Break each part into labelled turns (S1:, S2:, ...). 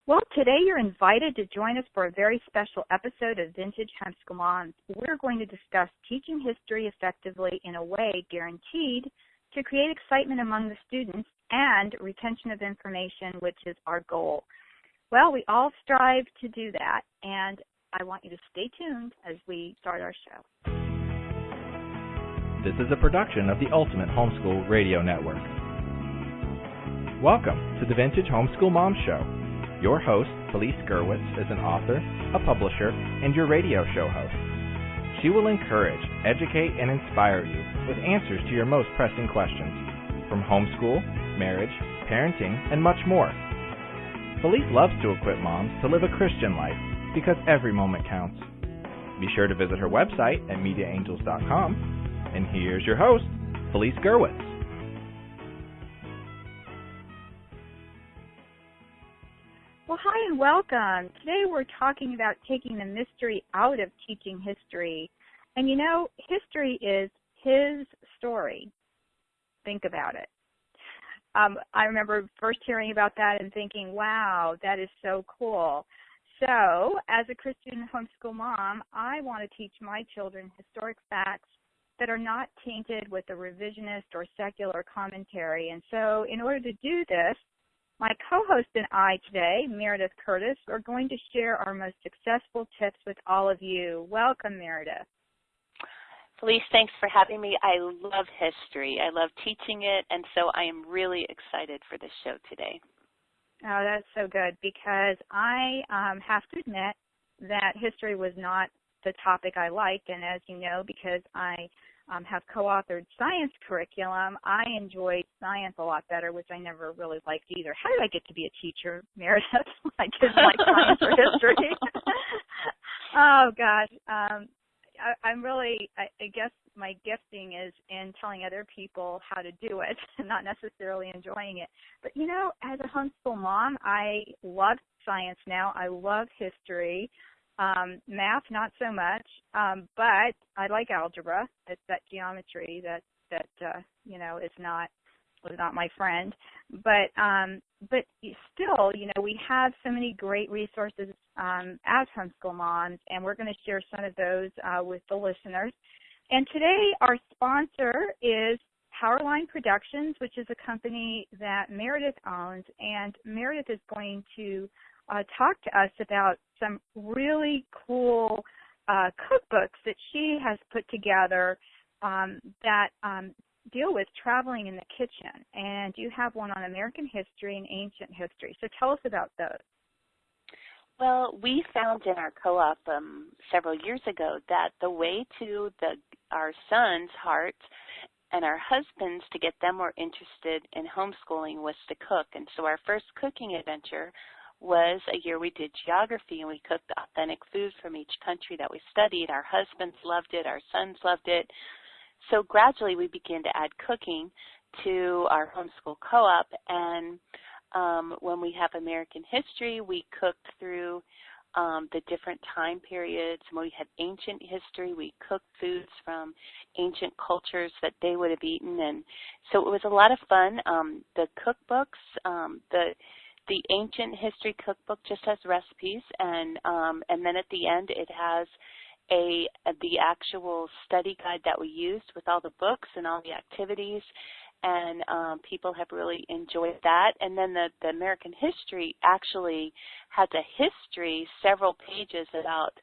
S1: Well, today you're invited to join us for a very special episode of Vintage Homeschool Moms. We're going to discuss teaching history effectively in a way guaranteed to create excitement among the students and retention of information, which is our goal. Well, we all strive to do that, and I want you to stay tuned as we start our show.
S2: This is a production of the Ultimate Homeschool Radio Network. Welcome to the Vintage Homeschool Mom Show. Your host, Felice Gerwitz, is an author, a publisher, and your radio show host. She will encourage, educate, and inspire you with answers to your most pressing questions from homeschool, marriage, parenting, and much more. Felice loves to equip moms to live a Christian life because every moment counts. Be sure to visit her website at MediaAngels.com. And here's your host, Felice Gerwitz.
S1: Well, hi and welcome. Today we're talking about taking the mystery out of teaching history. And you know, history is his story. Think about it. I remember first hearing about that and thinking, wow, that is so cool. So, as a Christian homeschool mom, I want to teach my children historic facts that are not tainted with a revisionist or secular commentary. And so, in order to do this, my co-host and I today, Meredith Curtis, are going to share our most successful tips with all of you. Welcome, Meredith.
S3: Felice, thanks for having me. I love history. I love teaching it, and so I am really excited for this show today.
S1: Oh, that's so good, because I have to admit that history was not the topic I liked, and as you know, because I have co-authored science curriculum, I enjoyed science a lot better, which I never really liked either. How did I get to be a teacher, Meredith? I didn't like science or history. Oh, gosh. I guess my gifting is in telling other people how to do it, not necessarily enjoying it. But, you know, as a homeschool mom, I love science now. I love history. Math, not so much, but I like algebra. It's that geometry that is not my friend. But still, you know, we have so many great resources as homeschool moms, and we're going to share some of those with the listeners. And today, our sponsor is Powerline Productions, which is a company that Meredith owns, and Meredith is going to talk to us about some really cool cookbooks that she has put together that deal with traveling in the kitchen. And you have one on American history and ancient history. So tell us about those.
S3: Well, we found in our co-op several years ago that the way to our sons' hearts and our husbands to get them more interested in homeschooling was to cook. And so our first cooking adventure was a year we did geography, and we cooked authentic food from each country that we studied. Our husbands loved it. Our sons loved it. So gradually we began to add cooking to our homeschool co-op, and when we have American history, we cooked through the different time periods. When we had ancient history, we cooked foods from ancient cultures that they would have eaten, and so it was a lot of fun. The cookbooks, the ancient history cookbook just has recipes, and then at the end it has the actual study guide that we used with all the books and all the activities, and people have really enjoyed that. And then the American history actually has a history, several pages, about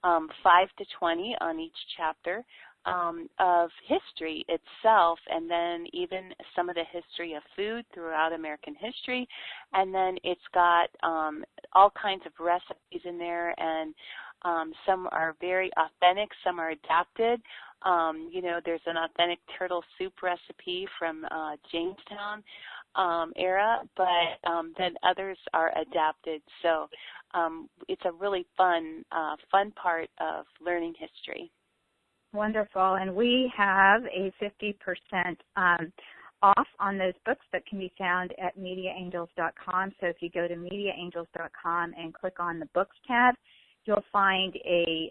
S3: 5 to 20 on each chapter of history itself, and then even some of the history of food throughout American history. And then it's got all kinds of recipes in there, and some are very authentic, some are adapted. There's an authentic turtle soup recipe from Jamestown era, but then others are adapted. So it's a really fun part of learning history.
S1: Wonderful. And we have a 50% off on those books that can be found at MediaAngels.com. So if you go to MediaAngels.com and click on the Books tab, you'll find a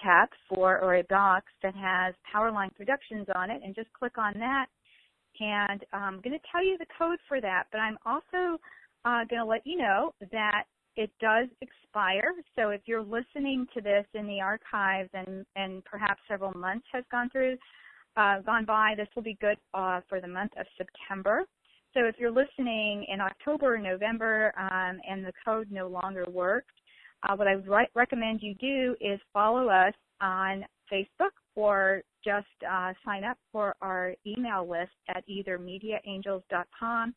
S1: tab or a box that has Powerline Productions on it, and just click on that. And I'm going to tell you the code for that, but I'm also going to let you know that it does expire. So if you're listening to this in the archives and perhaps several months has gone by, this will be good for the month of September. So if you're listening in October or November and the code no longer works, what I would recommend you do is follow us on Facebook or just sign up for our email list at either mediaangels.com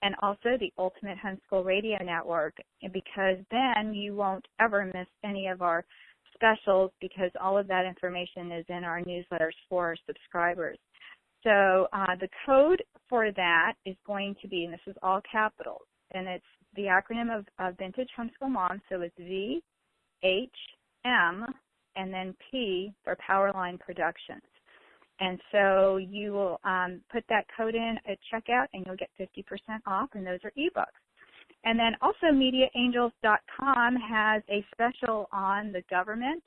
S1: and also the Ultimate Homeschool Radio Network, because then you won't ever miss any of our specials, because all of that information is in our newsletters for our subscribers. So the code for that is going to be, and this is all capitals, and it's the acronym of Vintage Homeschool Mom, so it's VHM and then P for Powerline Productions. And so you will put that code in at checkout and you'll get 50% off, and those are ebooks. And then also MediaAngels.com has a special on the government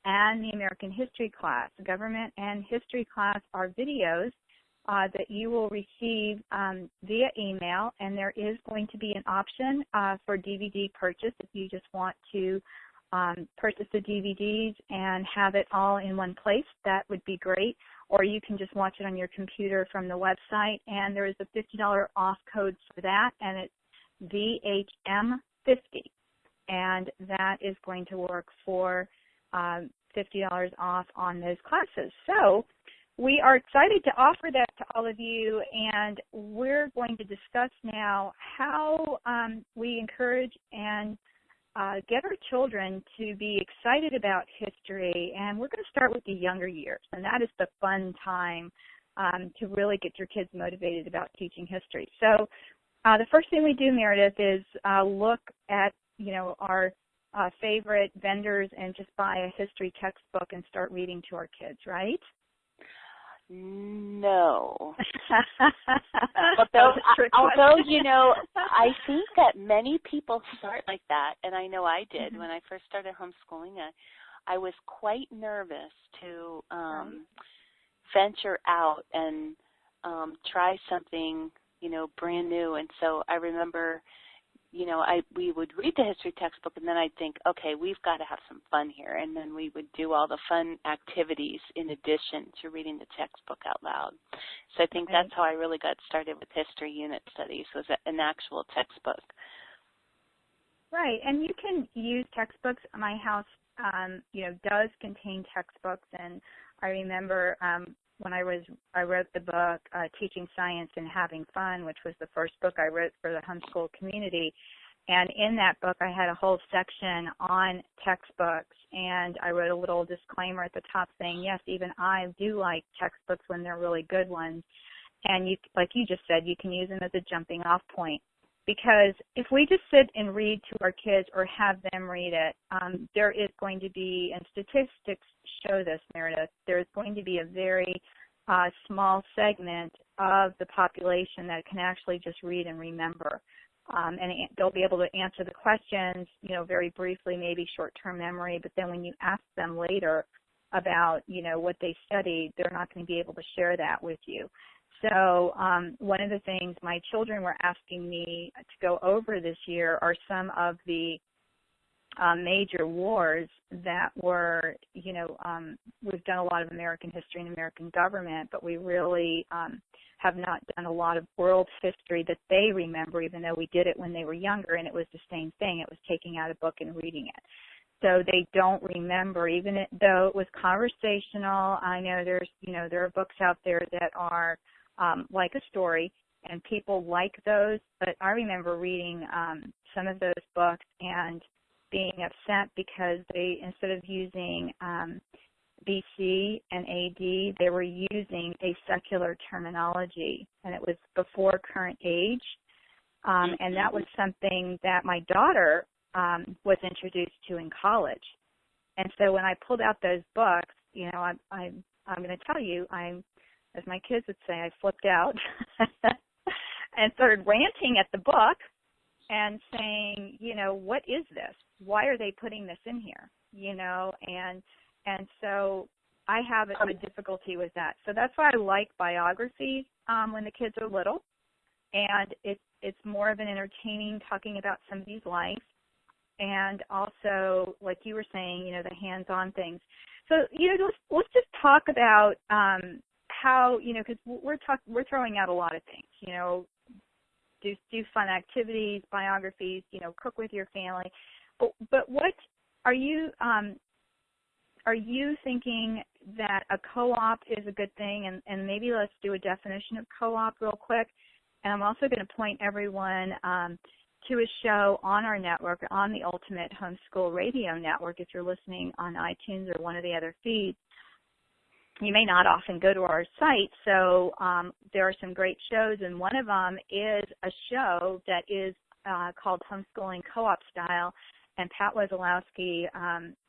S1: and the American history class. The government and history class are videos that you will receive via email, and there is going to be an option for DVD purchase if you just want to purchase the DVDs and have it all in one place. That would be great. Or you can just watch it on your computer from the website, and there is a $50 off code for that, and it's VHM50, and that is going to work for $50 off on those classes. So we are excited to offer that to all of you, and we're going to discuss now how we encourage and get our children to be excited about history, and we're going to start with the younger years, and that is the fun time to really get your kids motivated about teaching history. So the first thing we do, Meredith, is look at, our favorite vendors and just buy a history textbook and start reading to our kids, right?
S3: No. although, I think that many people start like that, and I know I did. When I first started homeschooling, I was quite nervous to venture out and try something, brand new. And so I remember, we would read the history textbook, and then I'd think, okay, we've got to have some fun here. And then we would do all the fun activities in addition to reading the textbook out loud. So I think that's how I really got started with history unit studies, was an actual textbook.
S1: Right, and you can use textbooks. My house, does contain textbooks, and I remember when I wrote the book, Teaching Science and Having Fun, which was the first book I wrote for the homeschool community. And in that book, I had a whole section on textbooks, and I wrote a little disclaimer at the top saying, yes, even I do like textbooks when they're really good ones. And like you just said, you can use them as a jumping off point. Because if we just sit and read to our kids or have them read it, there is going to be, and statistics show this, Meredith, there is going to be a very small segment of the population that can actually just read and remember. And they'll be able to answer the questions, very briefly, maybe short-term memory, but then when you ask them later about, what they studied, they're not going to be able to share that with you. So one of the things my children were asking me to go over this year are some of the major wars that were, we've done a lot of American history and American government, but we really have not done a lot of world history that they remember, even though we did it when they were younger, and it was the same thing. It was taking out a book and reading it. So they don't remember, even though it was conversational. I know there are books out there that are like a story, and people like those, but I remember reading some of those books and being upset because they, instead of using BC and AD, they were using a secular terminology, and it was before current age, and that was something that my daughter was introduced to in college. And so when I pulled out those books, I'm going to tell you, as my kids would say, I flipped out and started ranting at the book and saying, what is this? Why are they putting this in here? And so I have a difficulty with that. So that's why I like biographies when the kids are little, and it's more of an entertaining talking about somebody's life. and also, like you were saying, the hands-on things. So, let's just talk about how, because we're throwing out a lot of things, do fun activities, biographies, cook with your family. But what are you thinking that a co-op is a good thing? And maybe let's do a definition of co-op real quick. And I'm also going to point everyone to a show on our network, on the Ultimate Homeschool Radio Network. If you're listening on iTunes or one of the other feeds, you may not often go to our site, so there are some great shows, and one of them is a show that is called Homeschooling Co-op Style, and Pat Wesolowski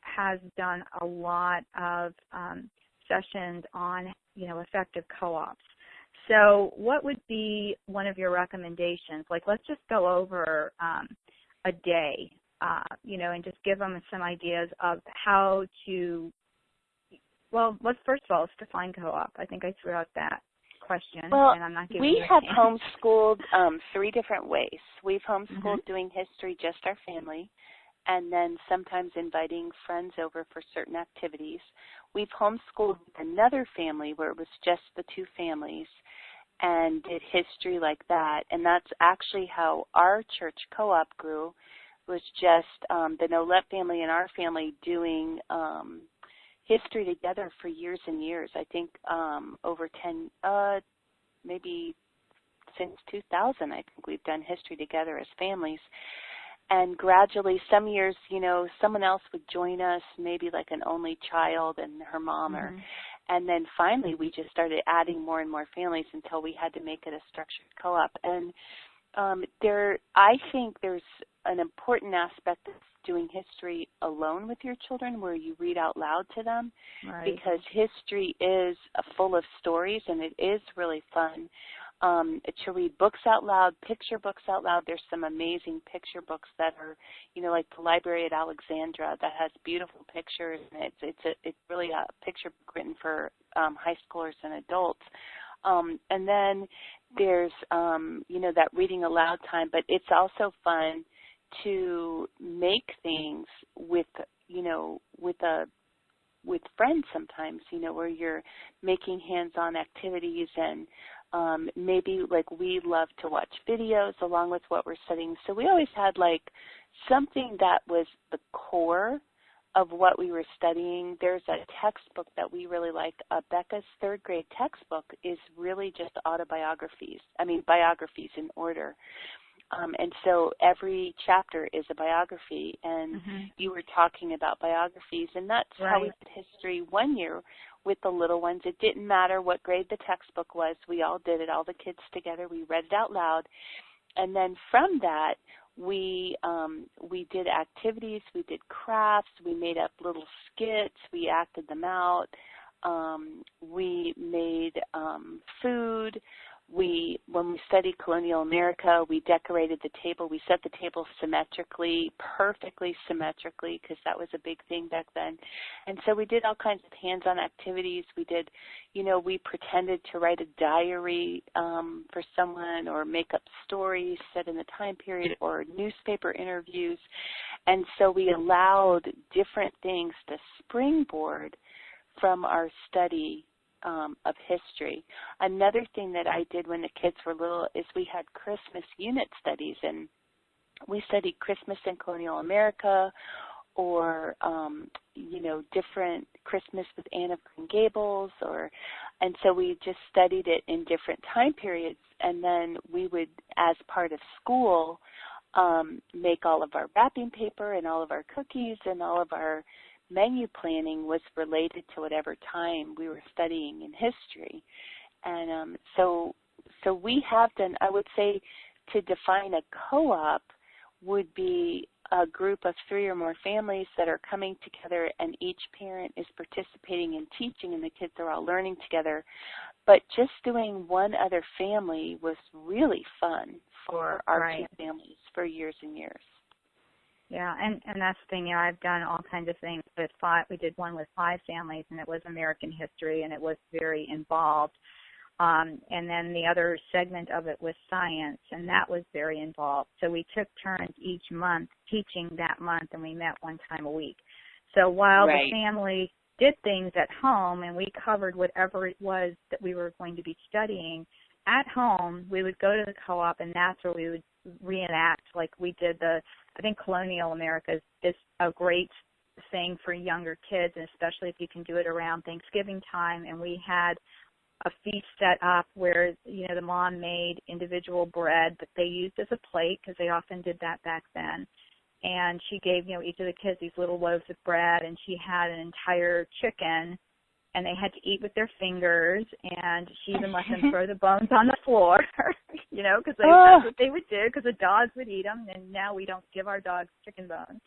S1: has done a lot of sessions on, effective co-ops. So what would be one of your recommendations? Like, let's just go over a day, and just give them some ideas of how to. Well, first of all, let's define co-op. I think I threw out that question, and I'm not giving you a
S3: have
S1: chance.
S3: homeschooled 3 different ways. We've homeschooled doing history, just our family, and then sometimes inviting friends over for certain activities. We've homeschooled another family where it was just the 2 families and did history like that, and that's actually how our church co-op grew, was just the Nolet family and our family doing history together for years and years. I think over 10, maybe since 2000, I think we've done history together as families. And gradually, some years, someone else would join us, maybe like an only child and her mom, and then finally we just started adding more and more families until we had to make it a structured co-op. And I think there's an important aspect of doing history alone with your children where you read out loud to them, because history is full of stories and it is really fun to read books out loud, picture books out loud. There's some amazing picture books that are, like the Library at Alexandra that has beautiful pictures, and it's really a picture book written for high schoolers and adults. And then there's, that reading aloud time, but it's also fun to make things with friends sometimes, where you're making hands-on activities, and maybe like we love to watch videos along with what we're studying. So we always had like something that was the core of what we were studying. There's a textbook that we really like. Becca's 3rd grade textbook is really just biographies in order. And so every chapter is a biography, and you were talking about biographies, and that's how we did history one year with the little ones. It didn't matter what grade the textbook was. We all did it, all the kids together. We read it out loud. And then from that, we did activities, we did crafts, we made up little skits, we acted them out, we made food. When we studied colonial America, we decorated the table. We set the table perfectly symmetrically, because that was a big thing back then. And so we did all kinds of hands-on activities. We did, we pretended to write a diary for someone, or make up stories set in the time period, or newspaper interviews. And so we allowed different things to springboard from our study of history. Another thing that I did when the kids were little is we had Christmas unit studies, and we studied Christmas in colonial America, or different Christmas with Anne of Green Gables, and so we just studied it in different time periods, and then we would, as part of school, make all of our wrapping paper and all of our cookies, and all of our menu planning was related to whatever time we were studying in history. And so we have done, I would say, to define a co-op would be a group of 3 or more families that are coming together, and each parent is participating in teaching, and the kids are all learning together. But just doing one other family was really fun for our 2 families for years and years.
S1: Yeah, and that's the thing. I've done all kinds of things with 5. We did one with 5 families, and it was American history, and it was very involved. And then the other segment of it was science, and that was very involved. So we took turns each month teaching that month, and we met one time a week. So while the family did things at home and we covered whatever it was that we were going to be studying at home, we would go to the co-op, and that's where we would reenact. Like we did I think colonial America is a great thing for younger kids, and especially if you can do it around Thanksgiving time. And we had a feast set up where, the mom made individual bread that they used as a plate, because they often did that back then. And she gave, each of the kids these little loaves of bread, and she had an entire chicken, and they had to eat with their fingers, and she even let them throw the bones on the floor, because that's what they would do, because the dogs would eat them, and now we don't give our dogs chicken bones.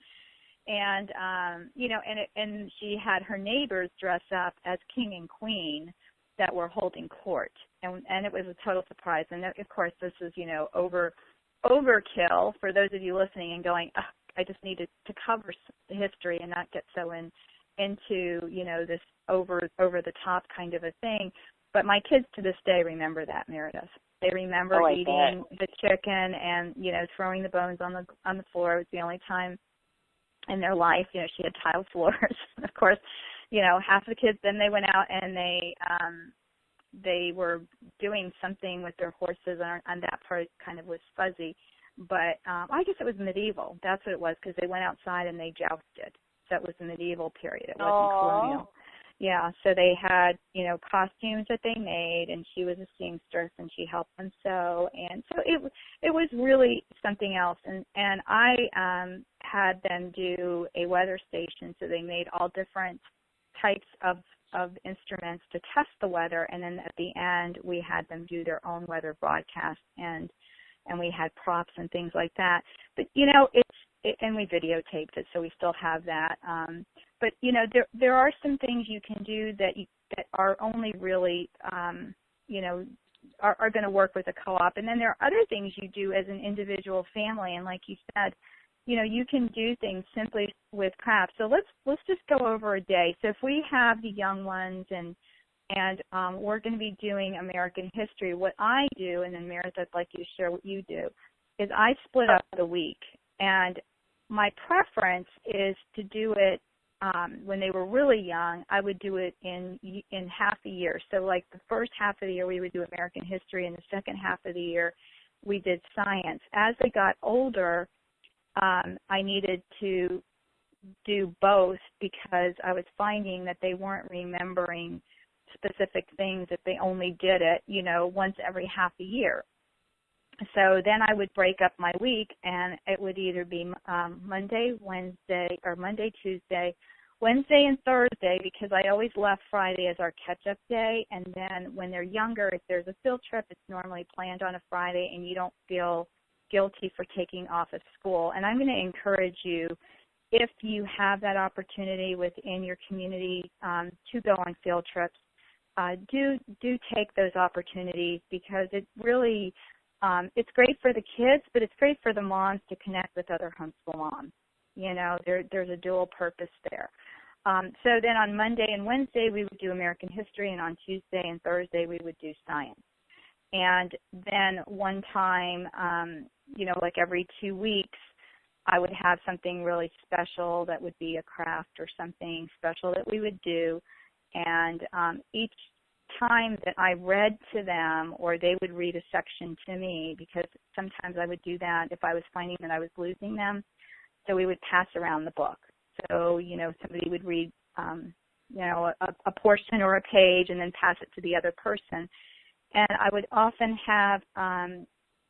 S1: And, and she had her neighbors dress up as king and queen that were holding court, and it was a total surprise. And of course, this is overkill for those of you listening and going, oh, I just needed to cover the history and not get so into this over the top kind of a thing. But my kids to this day remember that, Meredith. They remember eating the chicken and throwing the bones on the floor. It was the only time in their life. She had tile floors, of course. Half the kids, then they went out and they were doing something with their horses, and that part kind of was fuzzy. But I guess it was medieval. That's what it was, because they went outside and they jousted. So it was the medieval period. It wasn't colonial. Yeah, so they had, costumes that they made, and she was a seamstress, and she helped them sew. And so it was really something else. And I had them do a weather station, so they made all different types of instruments to test the weather, and then at the end we had them do their own weather broadcast, and we had props and things like that. But and we videotaped it, so we still have that. But there are some things you can do that are only really are going to work with a co-op, and then there are other things you do as an individual family, and like you said, you can do things simply with crafts. So let's just go over a day. So if we have the young ones and we're going to be doing American history, what I do, and then Meredith, I'd like you to share what you do, is I split up the week. And my preference is to do it when they were really young. I would do it in half a year. So like the first half of the year we would do American history, and the second half of the year we did science. As they got older, I needed to do both, because I was finding that they weren't remembering specific things if they only did it, once every half a year. So then I would break up my week, and it would either be Monday, Tuesday, Wednesday, and Thursday, because I always left Friday as our catch-up day. And then when they're younger, if there's a field trip, it's normally planned on a Friday, and you don't feel guilty for taking off of school. And I'm going to encourage you, if you have that opportunity within your community to go on field trips, do take those opportunities, because it really it's great for the kids, but it's great for the moms to connect with other homeschool moms. There's a dual purpose there. So then on Monday and Wednesday we would do American history, and on Tuesday and Thursday we would do science. And then one time, like every 2 weeks, I would have something really special that would be a craft or something special that we would do. And each time that I read to them, or they would read a section to me, because sometimes I would do that if I was finding that I was losing them. So we would pass around the book. So, somebody would read, a portion or a page and then pass it to the other person. And I would often have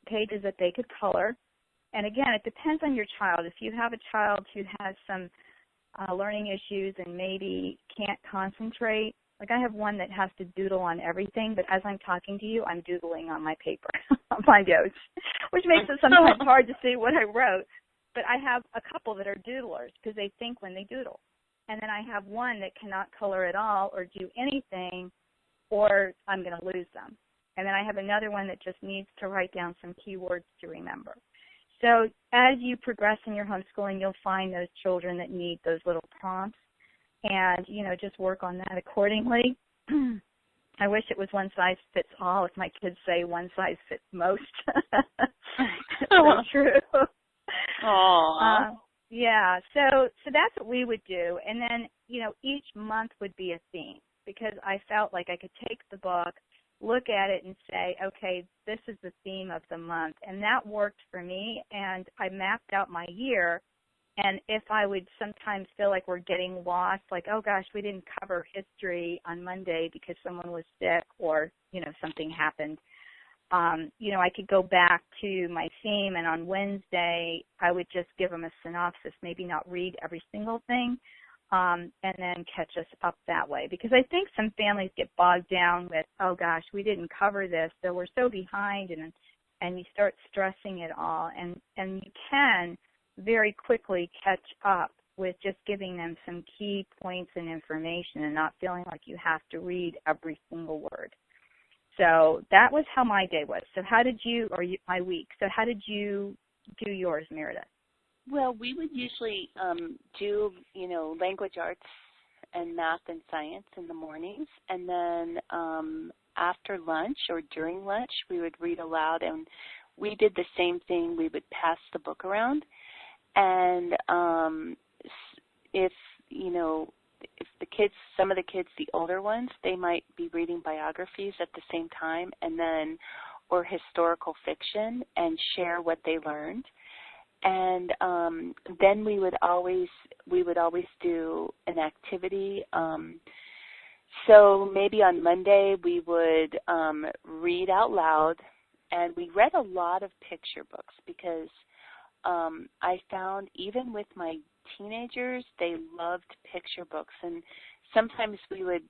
S1: pages that they could color. And again, it depends on your child. If you have a child who has some learning issues and maybe can't concentrate, like I have one that has to doodle on everything, but as I'm talking to you, I'm doodling on my paper, on my notes, which makes it sometimes hard to see what I wrote. But I have a couple that are doodlers, because they think when they doodle. And then I have one that cannot color at all or do anything, or I'm going to lose them. And then I have another one that just needs to write down some keywords to remember. So as you progress in your homeschooling, you'll find those children that need those little prompts, and, just work on that accordingly. I wish it was one size fits all. If my kids say one size fits most. It's so true.
S3: Aww.
S1: Yeah, so that's what we would do. And then, each month would be a theme, because I felt like I could take the book, look at it and say, okay, this is the theme of the month. And that worked for me. And I mapped out my year. And if I would sometimes feel like we're getting lost, like, oh gosh, we didn't cover history on Monday because someone was sick or, something happened, I could go back to my theme, and on Wednesday I would just give them a synopsis, maybe not read every single thing, and then catch us up that way. Because I think some families get bogged down with, oh gosh, we didn't cover this, so we're so behind, and you start stressing it all, and you can very quickly catch up with just giving them some key points and information and not feeling like you have to read every single word. So that was how my day was. So how did you, or my week, so how did you do yours, Meredith?
S3: Well, we would usually do, language arts and math and science in the mornings, and then after lunch or during lunch, we would read aloud, and we did the same thing. We would pass the book around, and if the kids, some of the kids, the older ones, they might be reading biographies at the same time, and then, or historical fiction, and share what they learned. And then we would always do an activity. So maybe on Monday we would read out loud, and we read a lot of picture books, because I found even with my teenagers, they loved picture books. And sometimes we would,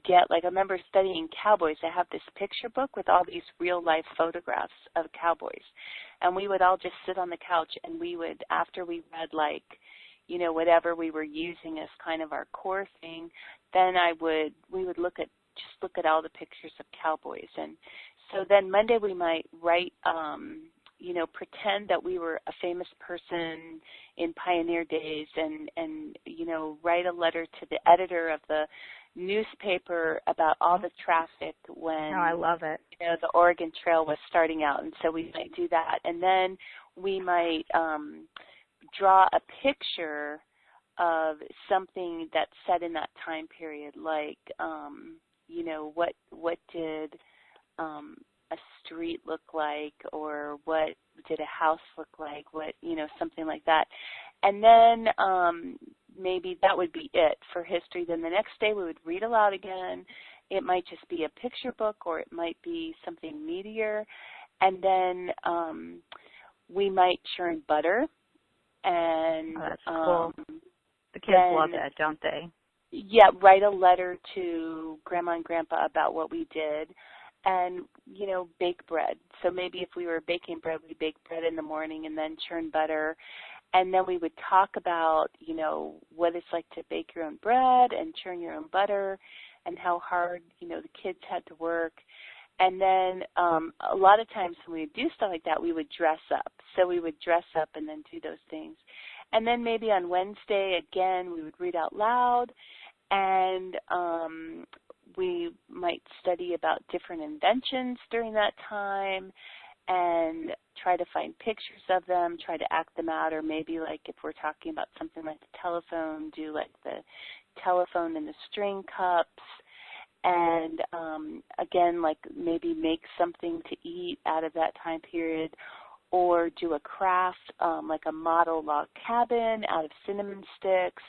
S3: get, like, I remember studying cowboys. I have this picture book with all these real-life photographs of cowboys. And we would all just sit on the couch, and we would, after we read, like, whatever we were using as kind of our core thing, then we would look at all the pictures of cowboys. And so then Monday we might write, pretend that we were a famous person in pioneer days, and write a letter to the editor of the newspaper about all the traffic when
S1: I love it.
S3: The Oregon Trail was starting out. And so we might do that. And then we might draw a picture of something that's set in that time period, like, what did a street look like, or what did a house look like, something like that. And then maybe that would be it for history. Then the next day we would read aloud again. It might just be a picture book, or it might be something meatier. And then we might churn butter. And
S1: that's cool. The kids love that, don't they?
S3: Yeah, write a letter to Grandma and Grandpa about what we did. And, bake bread. So maybe if we were baking bread, we'd bake bread in the morning and then churn butter. And then we would talk about, what it's like to bake your own bread and churn your own butter, and how hard, the kids had to work. And then a lot of times when we would do stuff like that, we would dress up. So we would dress up and then do those things. And then maybe on Wednesday, again, we would read out loud, and we might study about different inventions during that time and try to find pictures of them, try to act them out, or maybe, like, if we're talking about something like the telephone, do like the telephone and the string cups. And again, like, maybe make something to eat out of that time period, or do a craft, like a model log cabin out of cinnamon sticks,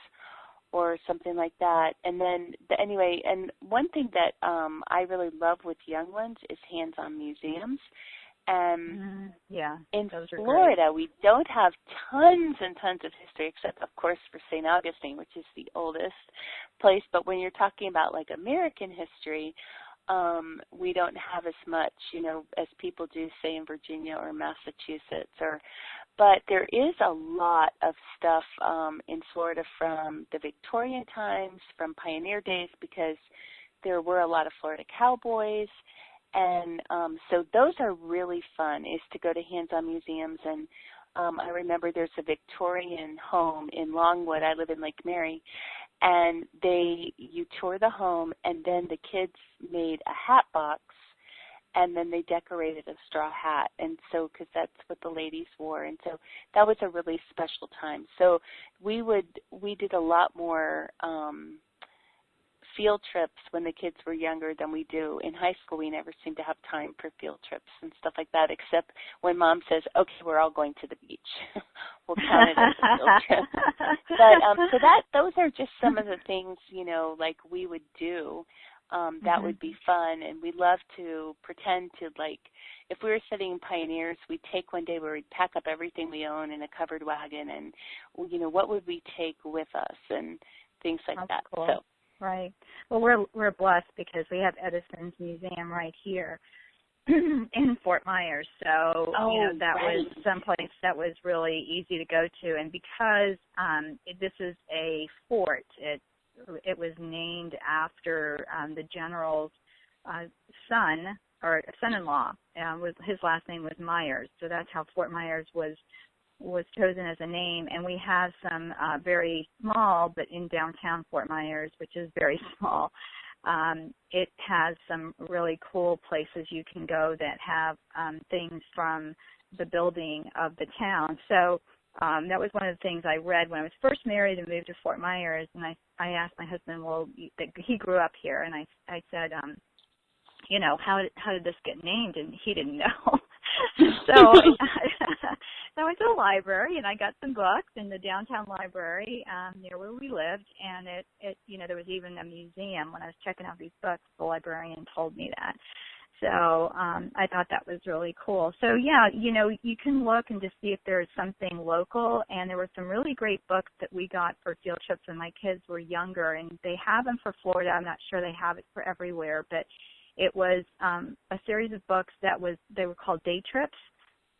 S3: or something like that. And then, anyway, and one thing that I really love with young ones is hands-on museums. In Florida, we don't have tons and tons of history, except, of course, for St. Augustine, which is the oldest place. But when you're talking about, like, American history, we don't have as much, as people do, say, in Virginia or Massachusetts. But there is a lot of stuff in Florida from the Victorian times, from pioneer days, because there were a lot of Florida cowboys. And so those are really fun, is to go to hands-on museums. And I remember there's a Victorian home in Longwood. I live in Lake Mary. and you tour the home, and then the kids made a hat box, and then they decorated a straw hat, and so because that's what the ladies wore, and so that was a really special time. So we did a lot more field trips when the kids were younger than we do in high school. We never seem to have time for field trips and stuff like that, except when Mom says, "Okay, we're all going to the beach." We'll count it as a field trip. But so those are just some of the things, like we would do. That would be fun, and we love to pretend to, like, if we were studying pioneers, we'd take one day where we'd pack up everything we own in a covered wagon, and what would we take with us and things like
S1: That's
S3: that.
S1: Cool.
S3: So.
S1: Right. Well, we're blessed because we have Edison's Museum right here in Fort Myers. So that was someplace that was really easy to go to, and because this is a fort, it was named after the general's son or son-in-law. His last name was Myers, so that's how Fort Myers was chosen as a name. And we have some very small, but in downtown Fort Myers, which is very small, it has some really cool places you can go that have things from the building of the town. So that was one of the things I read when I was first married and moved to Fort Myers, and I asked my husband, well, he grew up here, and I said, how did this get named? And he didn't know. So I went to the library, and I got some books in the downtown library near where we lived, and it there was even a museum. When I was checking out these books, the librarian told me that. So I thought that was really cool. So, yeah, you can look and just see if there's something local, and there were some really great books that we got for field trips when my kids were younger, and they have them for Florida. I'm not sure they have it for everywhere, but it was a series of books they were called day trips,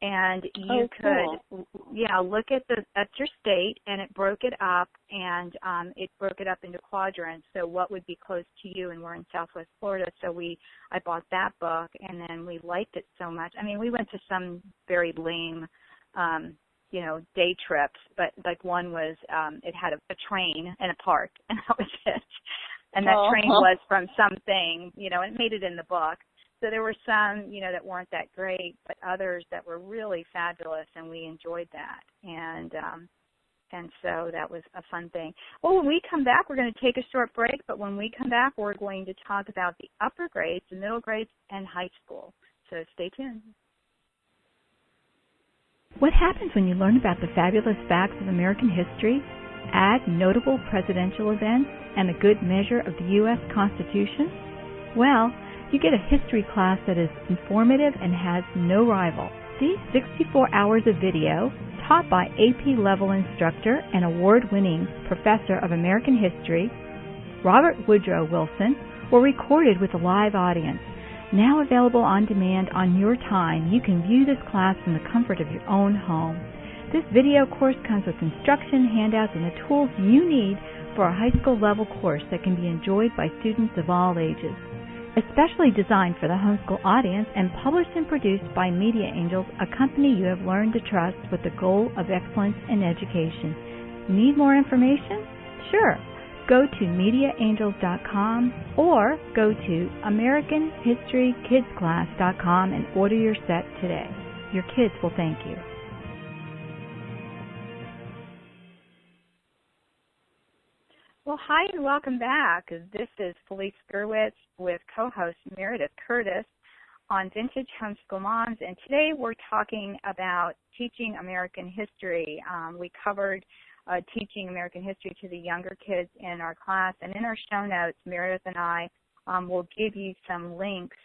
S1: and you could look at your state, and it broke it up, and it broke it up into quadrants. So what would be close to you, and we're in Southwest Florida, so I bought that book, and then we liked it so much. I mean, we went to some very lame day trips, but like one was it had a train and a park, and that was it. And that train was from something, it made it in the book. So there were some, that weren't that great, but others that were really fabulous, and we enjoyed that. And so that was a fun thing. Well, when we come back, we're going to take a short break, but when we come back, we're going to talk about the upper grades, the middle grades, and high school. So stay tuned.
S4: What happens when you learn about the fabulous facts of American history, add notable presidential events, and a good measure of the U.S. Constitution? Well, you get a history class that is informative and has no rival. These 64 hours of video, taught by AP level instructor and award-winning professor of American history, Robert Woodrow Wilson, were recorded with a live audience. Now available on demand on your time, you can view this class from the comfort of your own home. This video course comes with instruction, handouts, and the tools you need for a high school level course that can be enjoyed by students of all ages. Especially designed for the homeschool audience and published and produced by Media Angels, a company you have learned to trust with the goal of excellence in education. Need more information? Sure. Go to MediaAngels.com or go to AmericanHistoryKidsClass.com and order your set today. Your kids will thank you.
S1: Well, hi and welcome back. This is Felice Gerwitz with co-host Meredith Curtis on Vintage Homeschool Moms, and today we're talking about teaching American history. We covered teaching American history to the younger kids in our class, and in our show notes, Meredith and I will give you some links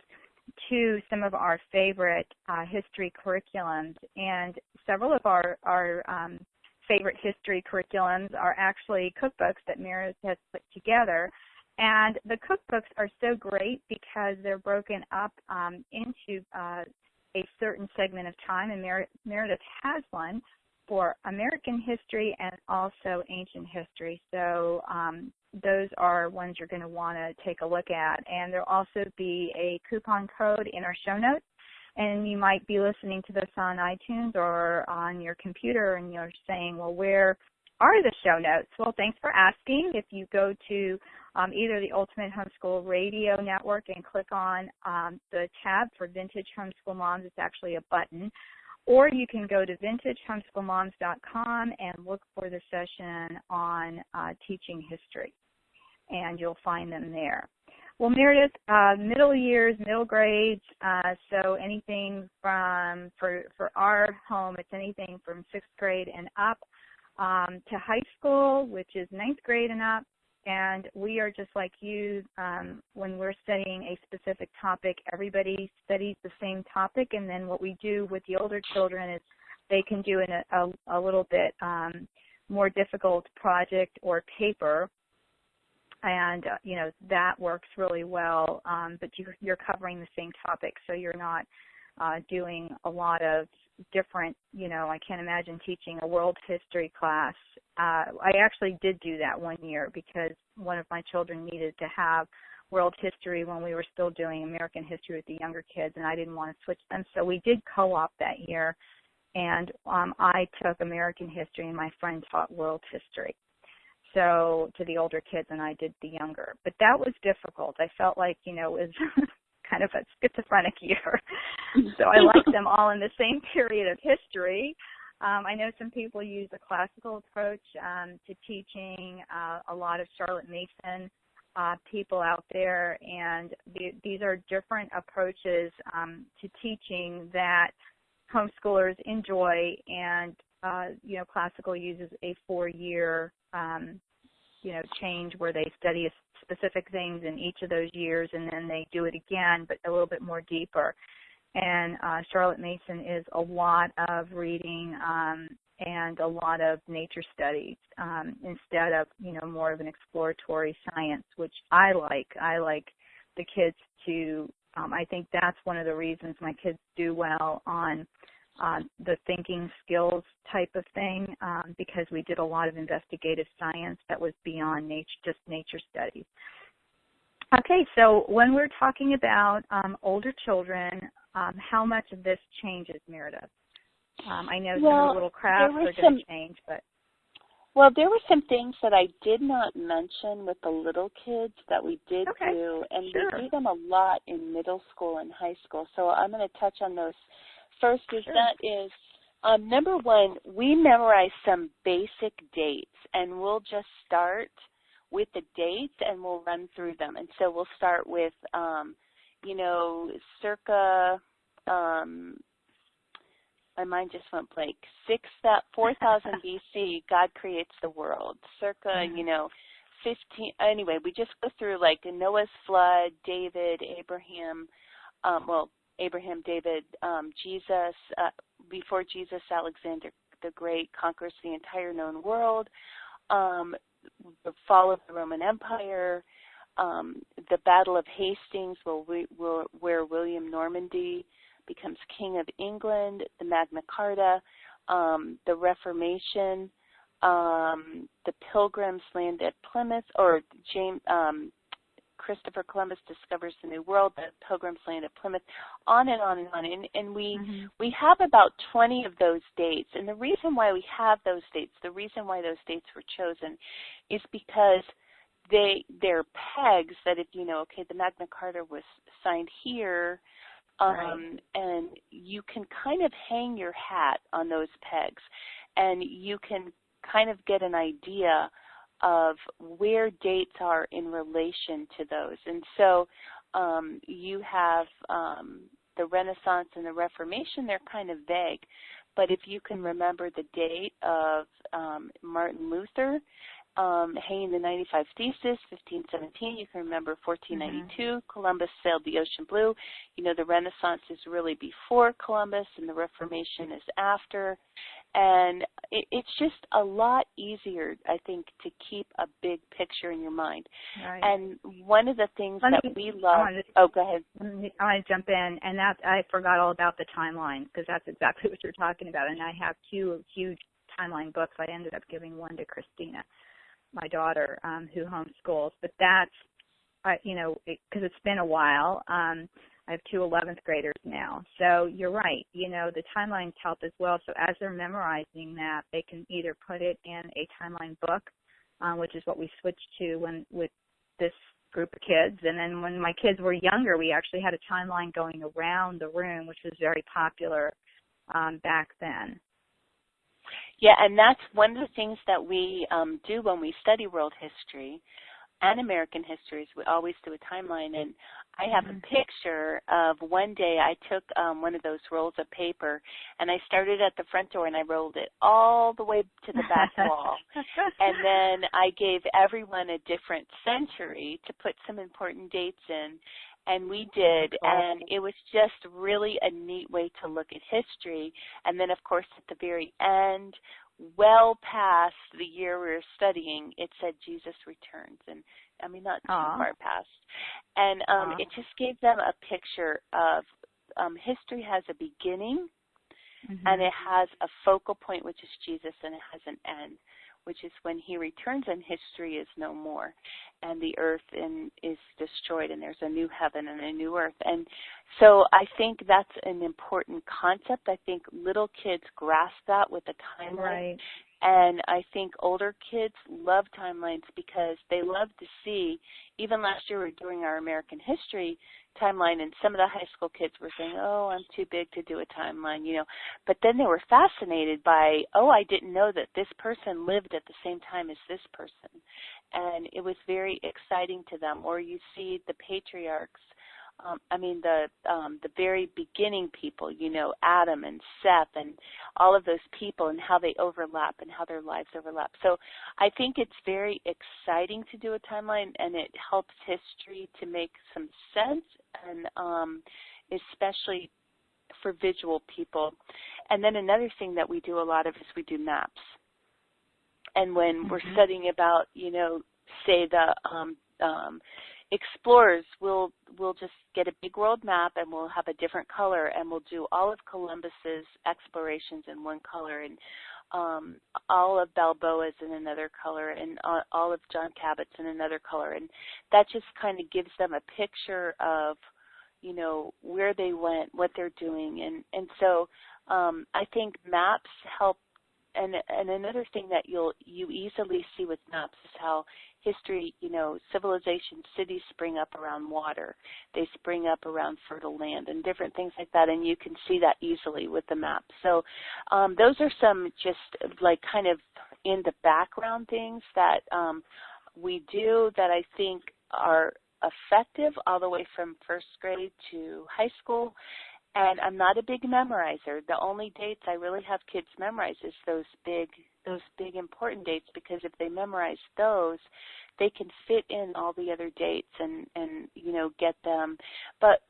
S1: to some of our favorite history curriculums, and several of our favorite history curriculums are actually cookbooks that Meredith has put together. And the cookbooks are so great because they're broken up into a certain segment of time, and Meredith has one for American history and also ancient history. So those are ones you're going to want to take a look at. And there'll also be a coupon code in our show notes. And you might be listening to this on iTunes or on your computer, and you're saying, well, where are the show notes? Well, thanks for asking. If you go to either the Ultimate Homeschool Radio Network and click on the tab for Vintage Homeschool Moms, it's actually a button, or you can go to vintagehomeschoolmoms.com and look for the session on teaching history, and you'll find them there. Well, Meredith, middle years, middle grades, so anything from, for our home, it's anything from 6th grade and up to high school, which is 9th grade and up. And we are just like you, when we're studying a specific topic, everybody studies the same topic, and then what we do with the older children is they can do a little bit more difficult project or paper, and that works really well, but you're covering the same topic, so you're not doing a lot of different, I can't imagine teaching a world history class. I actually did do that one year because one of my children needed to have world history when we were still doing American history with the younger kids, and I didn't want to switch them. So we did co-op that year, and I took American history and my friend taught world history. So to the older kids, and I did the younger. But that was difficult. I felt like, it was kind of a schizophrenic year. So I liked them all in the same period of history. I know some people use a classical approach to teaching, a lot of Charlotte Mason people out there, and these are different approaches to teaching that homeschoolers enjoy, and classical uses a 4-year change where they study specific things in each of those years, and then they do it again, but a little bit more deeper. And Charlotte Mason is a lot of reading and a lot of nature studies instead of, more of an exploratory science, which I like. I like the kids to, I think that's one of the reasons my kids do well on the thinking skills type of thing, because we did a lot of investigative science that was beyond just nature studies. Okay, so when we're talking about older children, how much of this changes, Meredith? I know some little crafts are going to change, but...
S3: Well, there were some things that I did not mention with the little kids that we did do, and we do them a lot in middle school and high school, so I'm going to touch on those. First number one, we memorize some basic dates, and we'll just start with the dates and we'll run through them. And so we'll start with, circa, my mind just went blank, 4,000 BC, God creates the world. Circa, 15, anyway, we just go through like Noah's flood, David, Abraham, David, Jesus, before Jesus, Alexander the Great conquers the entire known world, the fall of the Roman Empire, the Battle of Hastings, where William Normandy becomes King of England, the Magna Carta, the Reformation, the Pilgrims land at Plymouth, or Christopher Columbus discovers the New World, the Pilgrims land at Plymouth, on and on and on. And we have about 20 of those dates. And the reason why we have those dates, the reason why those dates were chosen is because they're pegs that if the Magna Carta was signed here, and you can kind of hang your hat on those pegs, and you can kind of get an idea of where dates are in relation to those. And so you have the Renaissance and the Reformation, they're kind of vague, but if you can remember the date of Martin Luther hanging the 95 Thesis, 1517, you can remember 1492, Columbus sailed the ocean blue. The Renaissance is really before Columbus and the Reformation is after. And it's just a lot easier, I think, to keep a big picture in your mind. Right. And one of the things we love... go ahead.
S1: I want to jump in, and I forgot all about the timeline, because that's exactly what you're talking about. And I have 2 huge timeline books. I ended up giving one to Christina, my daughter, who homeschools. But that's, because it's been a while. I I have two 11th graders now. So you're right. The timelines help as well. So as they're memorizing that, they can either put it in a timeline book, which is what we switched to with this group of kids. And then when my kids were younger, we actually had a timeline going around the room, which was very popular back then.
S3: Yeah, and that's one of the things that we do when we study world history and American history. Is we always do a timeline. And I have a picture of one day I took one of those rolls of paper, and I started at the front door, and I rolled it all the way to the back wall. And then I gave everyone a different century to put some important dates in. And we did, and it was just really a neat way to look at history. And then, of course, at the very end, well past the year we were studying, it said Jesus returns, and I mean not too far past. And it just gave them a picture of history has a beginning, and it has a focal point, which is Jesus, and it has an end, which is when he returns and history is no more, and the earth is destroyed, and there's a new heaven and a new earth. And so I think that's an important concept. I think little kids grasp that with a timeline.
S1: Right.
S3: And I think older kids love timelines because they love to see, even last year we were doing our American history timeline, and some of the high school kids were saying, oh, I'm too big to do a timeline, But then they were fascinated by, I didn't know that this person lived at the same time as this person. And it was very exciting to them. Or you see the patriarchs, the very beginning people, Adam and Seth and all of those people and how they overlap and how their lives overlap. So I think it's very exciting to do a timeline, and it helps history to make some sense, and especially for visual people. And then another thing that we do a lot of is we do maps. And when we're studying about, say the explorers, we'll just get a big world map, and we'll have a different color, and we'll do all of Columbus's explorations in one color, and all of Balboa's in another color, and all of John Cabot's in another color. And that just kind of gives them a picture of, where they went, what they're doing. And so I think maps help. And another thing that you easily see with maps is how history, civilization, cities spring up around water. They spring up around fertile land and different things like that, and you can see that easily with the map. So those are some just like kind of in the background things that we do that I think are effective all the way from first grade to high school. And I'm not a big memorizer. The only dates I really have kids memorize is those big important dates, because if they memorize those, they can fit in all the other dates and get them. But,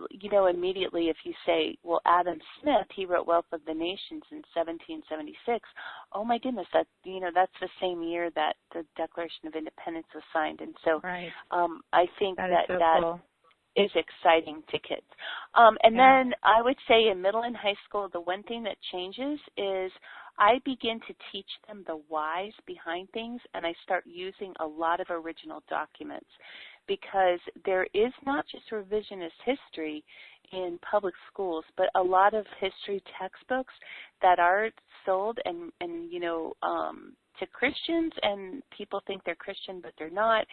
S3: immediately if you say, well, Adam Smith, he wrote Wealth of the Nations in 1776. Oh my goodness, that's the same year that the Declaration of Independence was signed. And so I think that
S1: cool.
S3: is exciting to kids. And then I would say in middle and high school, the one thing that changes is I begin to teach them the whys behind things, and I start using a lot of original documents, because there is not just revisionist history in public schools, but a lot of history textbooks that are sold and to Christians, and people think they're Christian, but they're not.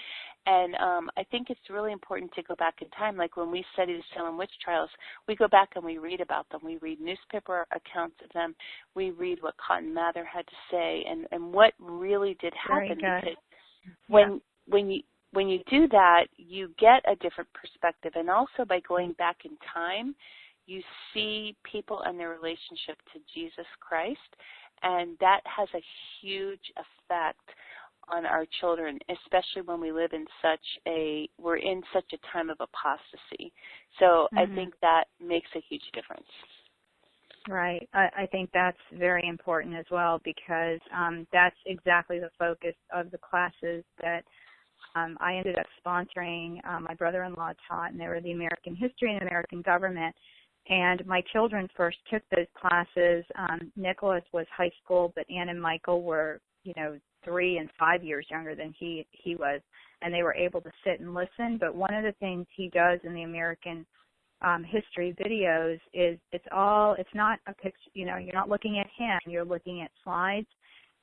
S3: And I think it's really important to go back in time. Like when we study the Salem witch trials, we go back and we read about them. We read newspaper accounts of them. We read what Cotton Mather had to say and what really did happen. Because when you do that, you get a different perspective. And also by going back in time, you see people and their relationship to Jesus Christ. And that has a huge effect on our children, especially when we live in we're in such a time of apostasy. So I think that makes a huge difference.
S1: Right. I think that's very important as well, because that's exactly the focus of the classes that I ended up sponsoring. My brother-in-law taught, and they were the American history and American government. And my children first took those classes. Nicholas was high school, but Ann and Michael were, 3 and 5 years younger than he was, and they were able to sit and listen. But one of the things he does in the American history videos is it's not a picture, you're not looking at him, you're looking at slides,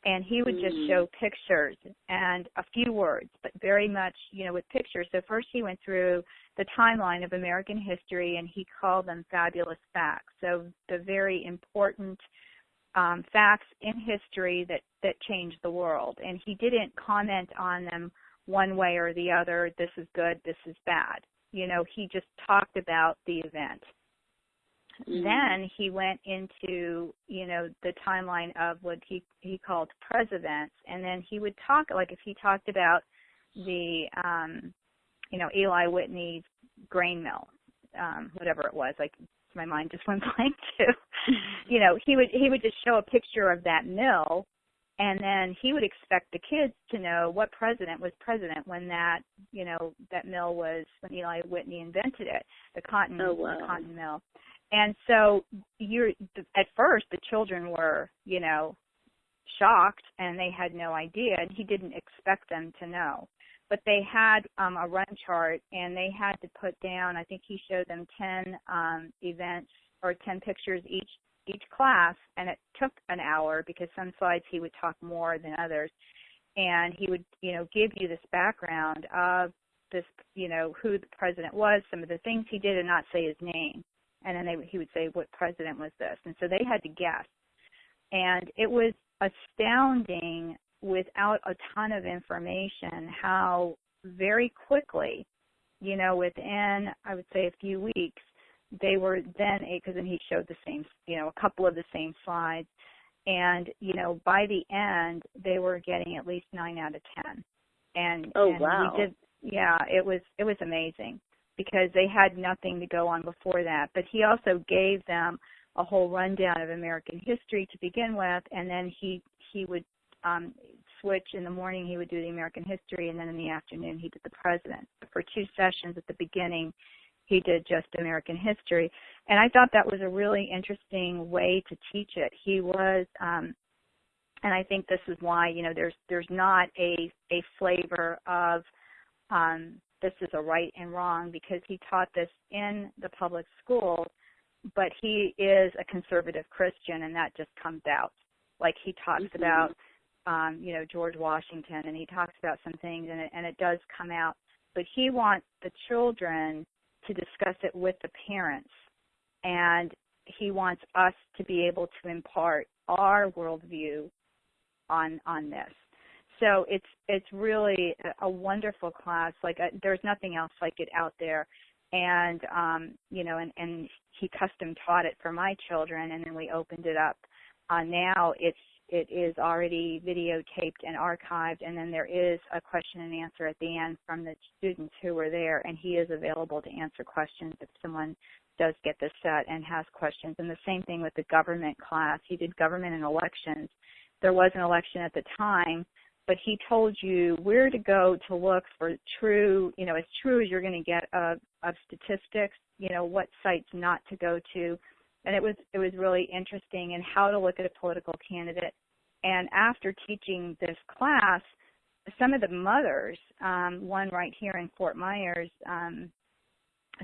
S1: and he would just show pictures and a few words, but very much, with pictures. So first he went through the timeline of American history, and he called them fabulous facts. So the very important facts in history that changed the world. And he didn't comment on them one way or the other, this is good, this is bad. He just talked about the event. Then he went into, the timeline of what he called presidents, and then he would talk, like if he talked about the, Eli Whitney's grain mill, whatever it was, like my mind just went blank too. He would just show a picture of that mill, and then he would expect the kids to know what president was president when that mill was, when Eli Whitney invented it, the cotton mill. And so at first the children were, shocked, and they had no idea, and he didn't expect them to know. But they had a run chart, and they had to put down, I think he showed them 10 events or 10 pictures each class, and it took an hour because some slides he would talk more than others. And he would, give you this background of this, who the president was, some of the things he did, and not say his name. And then he would say, what president was this? And so they had to guess. And it was astounding, without a ton of information, how very quickly, within, I would say, a few weeks, they were then, because then he showed the same, a couple of the same slides. And, by the end, they were getting at least 9 out of 10. And
S5: wow.
S1: It was amazing, because they had nothing to go on before that. But he also gave them a whole rundown of American history to begin with, and then he would switch. In the morning he would do the American history, and then in the afternoon he did the president. For 2 sessions at the beginning, he did just American history. And I thought that was a really interesting way to teach it. He was, and I think this is why, there's not a flavor of this is a right and wrong, because he taught this in the public schools, but he is a conservative Christian, and that just comes out. Like he talks about, George Washington, and he talks about some things, and it does come out. But he wants the children to discuss it with the parents, and he wants us to be able to impart our worldview on this. So it's really a wonderful class. Like there's nothing else like it out there, and and he custom taught it for my children, and then we opened it up. Now it is already videotaped and archived, and then there is a question and answer at the end from the students who were there, and he is available to answer questions if someone does get this set and has questions. And the same thing with the government class. He did government and elections. There was an election at the time, but he told you where to go to look for true, as true as you're going to get of statistics, what sites not to go to. And it was really interesting, and how to look at a political candidate. And after teaching this class, some of the mothers, one right here in Fort Myers,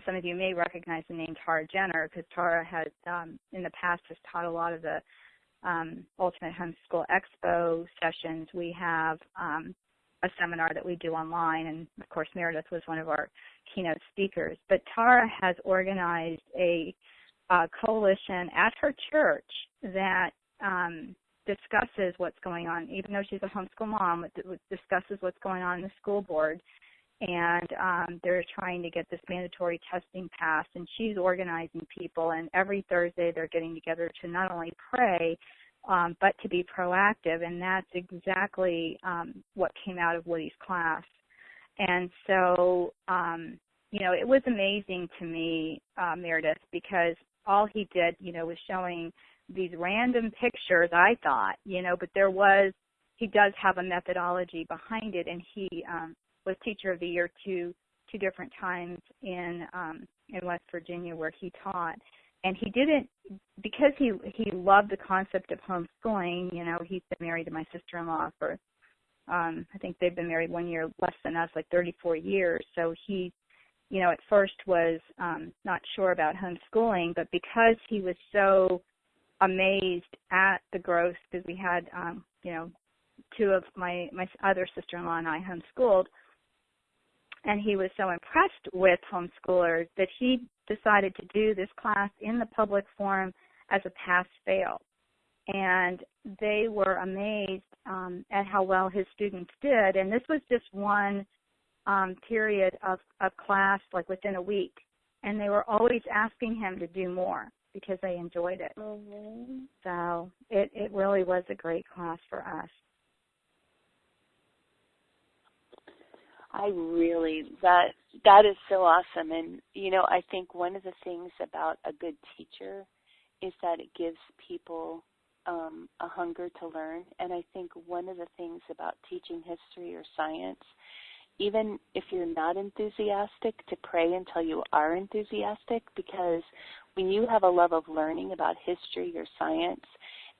S1: some of you may recognize the name Tara Jenner, because Tara has in the past has taught a lot of the Ultimate Homeschool Expo sessions. We have a seminar that we do online, and of course Meredith was one of our keynote speakers. But Tara has organized a coalition at her church that discusses what's going on, even though she's a homeschool mom, it discusses what's going on in the school board. And they're trying to get this mandatory testing passed, and she's organizing people, and every Thursday they're getting together to not only pray, but to be proactive, and that's exactly what came out of Woody's class. And so, it was amazing to me, Meredith, because all he did, was showing these random pictures, I thought, but he does have a methodology behind it, and he was Teacher of the Year two different times in West Virginia where he taught. And he didn't, because he loved the concept of homeschooling. He's been married to my sister-in-law for, I think they've been married 1 year less than us, like 34 years. So he at first was not sure about homeschooling, but because he was so amazed at the growth, because we had, two of my other sister-in-law and I homeschooled, and he was so impressed with homeschoolers that he decided to do this class in the public forum as a pass-fail. And they were amazed at how well his students did. And this was just one period of class, like within a week. And they were always asking him to do more because they enjoyed it.
S3: Mm-hmm.
S1: So it really was a great class for us.
S3: That is so awesome. And, I think one of the things about a good teacher is that it gives people a hunger to learn. And I think one of the things about teaching history or science, even if you're not enthusiastic, to pray until you are enthusiastic, because when you have a love of learning about history or science,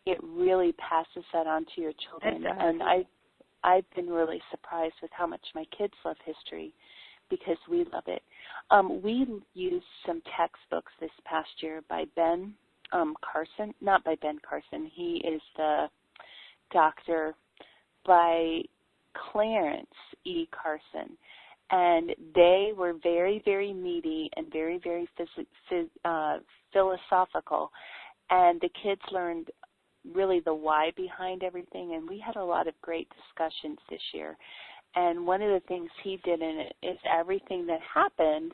S3: it really passes that on to your children. And I've been really surprised with how much my kids love history because we love it. We used some textbooks this past year by Ben Carson, not by Ben Carson, he is the doctor, by Clarence E. Carson. And they were very, very meaty and very, very philosophical. And the kids learned really the why behind everything, and we had a lot of great discussions this year. And one of the things he did in it is everything that happened,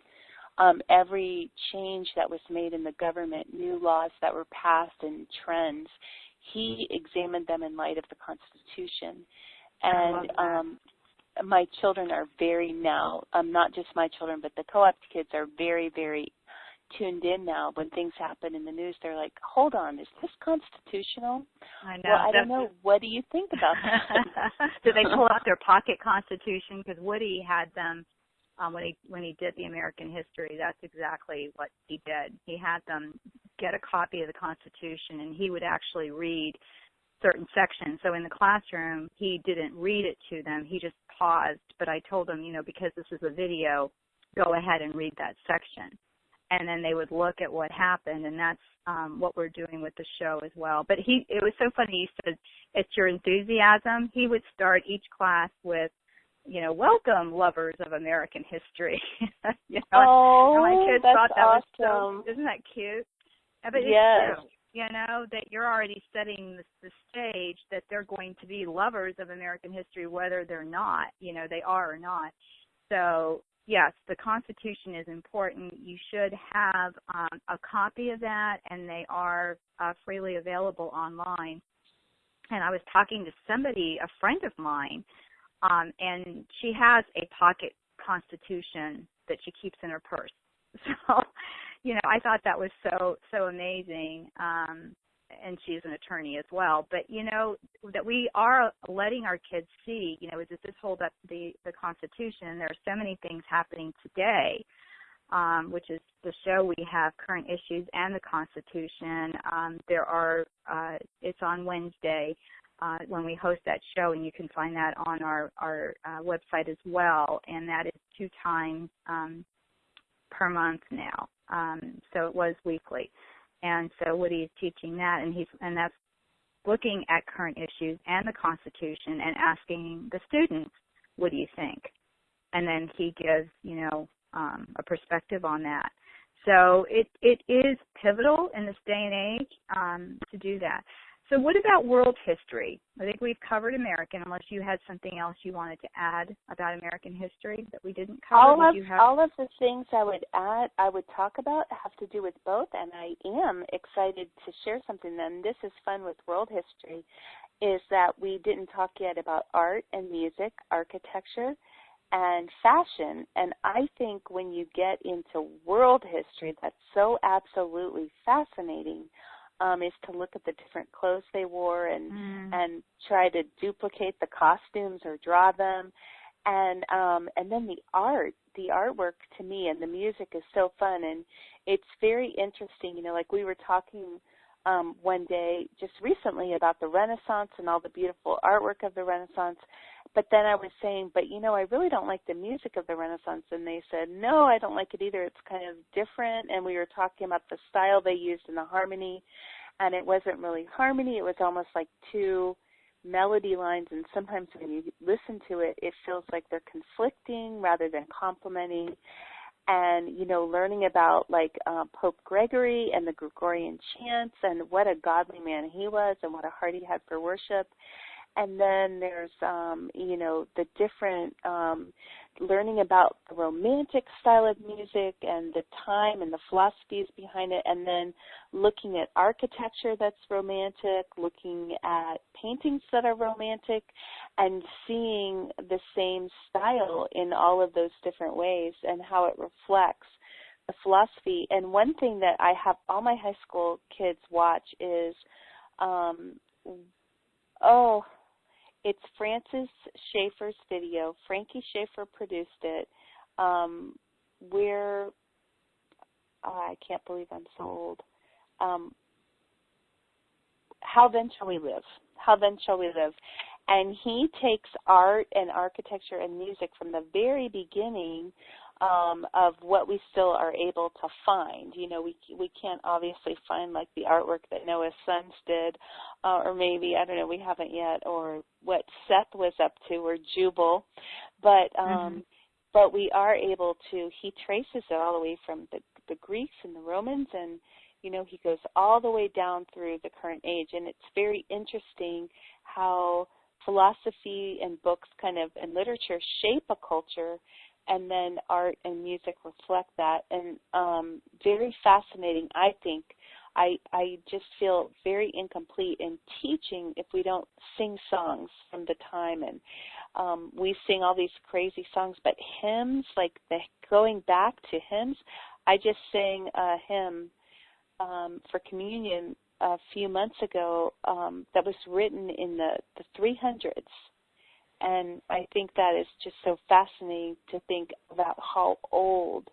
S3: every change that was made in the government, new laws that were passed and trends, he examined them in light of the Constitution. And my children are very now, not just my children, but the co-op kids are very, very tuned in now. When things happen in the news, they're like, hold on, is this constitutional?
S1: I know.
S3: Well, I don't know. What do you think about that?
S1: Did they pull out their pocket constitution? Because Woody had them when he did the American history. That's exactly what he did. He had them get a copy of the Constitution, and he would actually read certain sections. So in the classroom, he didn't read it to them. He just paused. But I told him, because this is a video, go ahead and read that section. And then they would look at what happened, and that's what we're doing with the show as well. But it was so funny. He said, it's your enthusiasm. He would start each class with, welcome, lovers of American history.
S3: Oh,
S1: and my kids
S3: that's
S1: thought that
S3: awesome.
S1: was so, isn't that cute? But
S3: yes.
S1: It's true, that you're already setting the stage that they're going to be lovers of American history, whether they're not, they are or not. So, yes, the Constitution is important. You should have a copy of that, and they are freely available online. And I was talking to somebody, a friend of mine, and she has a pocket Constitution that she keeps in her purse. So, I thought that was so amazing. And she's an attorney as well. But, that we are letting our kids see, does this hold up the Constitution? There are so many things happening today, which is the show we have, Current Issues and the Constitution. It's on Wednesday when we host that show, and you can find that on our website as well. And that is 2 times per month now. So it was weekly. And so Woody is teaching that, and that's looking at current issues and the Constitution and asking the students, what do you think? And then he gives, a perspective on that. So it is pivotal in this day and age to do that. So what about world history? I think we've covered American, unless you had something else you wanted to add about American history that we didn't cover.
S3: All of the things I would talk about have to do with both, and I am excited to share something then. This is fun with world history, is that we didn't talk yet about art and music, architecture, and fashion. And I think when you get into world history, that's so absolutely fascinating. Is to look at the different clothes they wore and try to duplicate the costumes or draw them, and then the artwork to me, and the music is so fun, and it's very interesting. Like we were talking one day just recently about the Renaissance and all the beautiful artwork of the Renaissance, but then I was saying, but I really don't like the music of the Renaissance. And they said, no, I don't like it either. It's kind of different. And we were talking about the style they used in the harmony, and it wasn't really harmony. It was almost like two melody lines, and sometimes when you listen to it, it feels like they're conflicting rather than complementing. And, learning about Pope Gregory and the Gregorian chants and what a godly man he was and what a heart he had for worship. And then there's, the different learning about the romantic style of music and the time and the philosophies behind it, and then looking at architecture that's romantic, looking at paintings that are romantic, and seeing the same style in all of those different ways and how it reflects the philosophy. And one thing that I have all my high school kids watch is, it's Francis Schaeffer's video. Frankie Schaeffer produced it. I can't believe I'm so old. How Then Shall We Live? How Then Shall We Live? And he takes art and architecture and music from the very beginning of what we still are able to find. We can't obviously find like the artwork that Noah's sons did, or maybe, I don't know, we haven't yet, or what Seth was up to, or Jubal, but we are able to, he traces it all the way from the Greeks and the Romans, and he goes all the way down through the current age. And it's very interesting how philosophy and books and literature shape a culture, and then art and music reflect that. And very fascinating, I think. I just feel very incomplete in teaching if we don't sing songs from the time. And we sing all these crazy songs, but hymns, going back to hymns, I just sang a hymn for communion a few months ago that was written in the 300s. And I think that is just so fascinating to think about how old,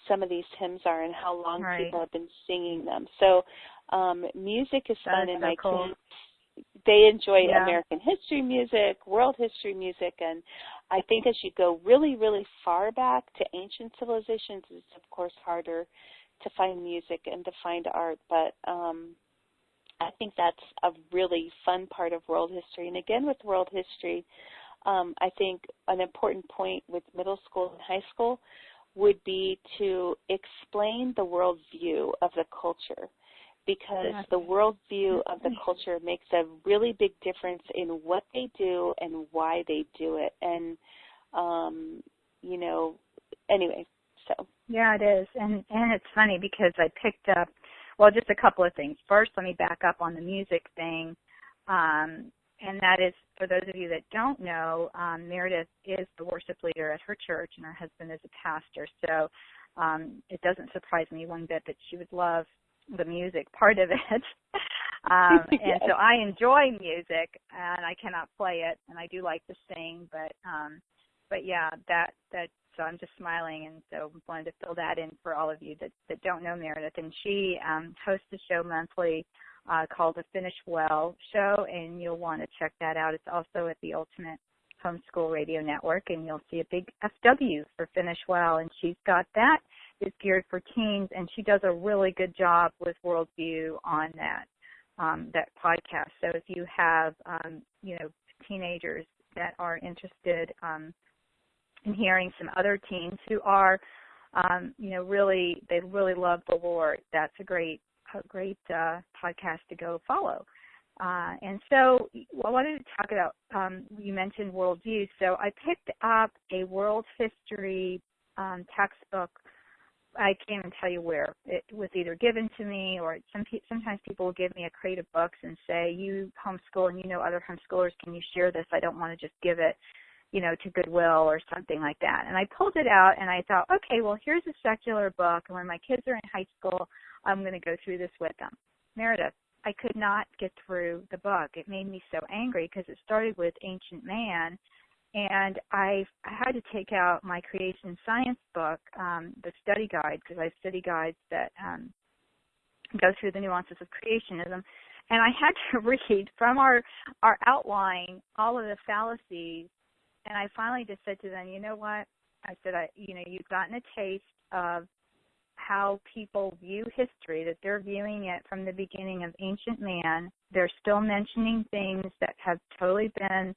S3: some of these hymns are and how long people have been singing them. So music is fun, and my kids, they enjoy American history music, world history music, and I think as you go really, really far back to ancient civilizations, it's of course harder to find music and to find art, but I think that's a really fun part of world history. And again, with world history, I think an important point with middle school and high school would be to explain the worldview of the culture, because the worldview of the culture makes a really big difference in what they do and why they do it. And, anyway, so.
S1: Yeah, it is. And it's funny because I picked up, just a couple of things. First, let me back up on the music thing. And that is, for those of you that don't know, Meredith is the worship leader at her church, and her husband is a pastor. So it doesn't surprise me one bit that she would love the music part of it. And so I enjoy music, and I cannot play it, and I do like to sing. But yeah, that so I'm just smiling, and so wanted to fill that in for all of you that don't know Meredith. And she hosts a show monthly called the Finish Well Show, and you'll want to check that out. It's also at the Ultimate Homeschool Radio Network, and you'll see a big FW for Finish Well, and she's got that. It's geared for teens, and she does a really good job with worldview on that podcast. So if you have teenagers that are interested in hearing some other teens who are really love the Lord, that's a great podcast to go follow. And so I wanted to talk about, you mentioned worldview. So I picked up a world history textbook. I can't even tell you where. It was either given to me, or sometimes people will give me a crate of books and say, you homeschool and you know other homeschoolers, can you share this? I don't want to just give it, to Goodwill or something like that. And I pulled it out and I thought, okay, well, here's a secular book, and when my kids are in high school, I'm going to go through this with them. Meredith, I could not get through the book. It made me so angry because it started with ancient man, and I had to take out my creation science book, the study guide, because I have study guides that go through the nuances of creationism. and I had to read from our outline all of the fallacies, and I finally just said to them, you know what? I said, you've gotten a taste of how people view history, that they're viewing it from the beginning of ancient man. They're still mentioning things that have totally been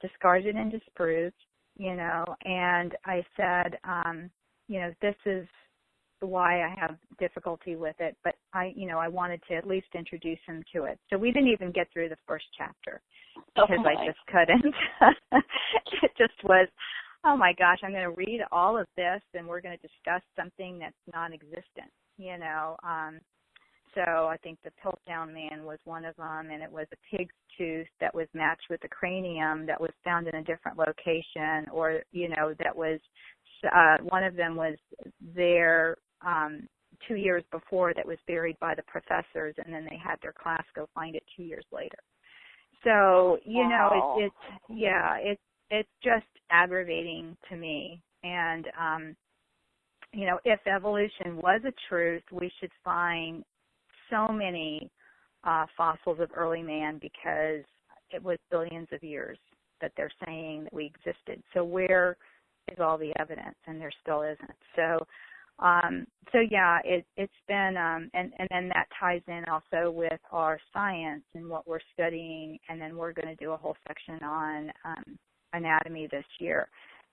S1: discarded and disproved, and I said, this is why I have difficulty with it, but I wanted to at least introduce him to it. So we didn't even get through the first chapter because I just couldn't. It just was, oh my gosh, I'm going to read all of this and we're going to discuss something that's non-existent, So I think the Piltdown Man was one of them, and it was a pig's tooth that was matched with a cranium that was found in a different location, or, that was, one of them was there 2 years before that was buried by the professors, and then they had their class go find it 2 years later. So,
S3: wow.
S1: it's just aggravating to me. And, if evolution was a truth, we should find so many fossils of early man, because it was billions of years that they're saying that we existed. So where is all the evidence? And there still isn't. So it's been, and then that ties in also with our science and what we're studying, and then we're going to do a whole section on anatomy this year.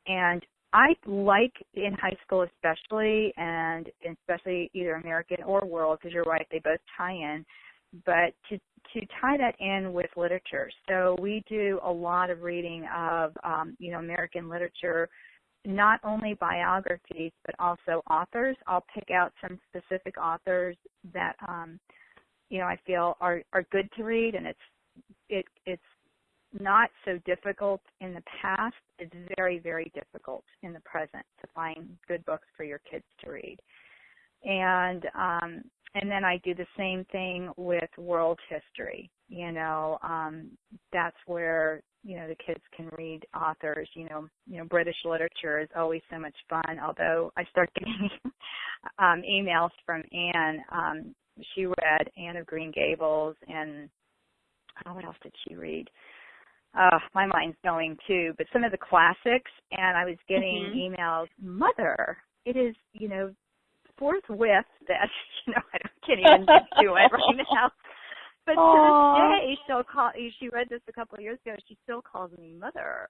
S1: And I like in high school especially, and especially either American or world, because you're right, they both tie in, but to tie that in with literature. So we do a lot of reading of, American literature, not only biographies, but also authors. I'll pick out some specific authors that, I feel are good to read, and it's not so difficult in the past. It's very, very difficult in the present to find good books for your kids to read. And then I do the same thing with world history. That's where, the kids can read authors. British literature is always so much fun, although I start getting emails from Anne. She read Anne of Green Gables, and what else did she read? My mind's going too, but some of the classics, and I was getting emails, Mother, it is, forthwith that, I can't even do it right now. But to this day, she read this a couple of years ago, she still calls me Mother,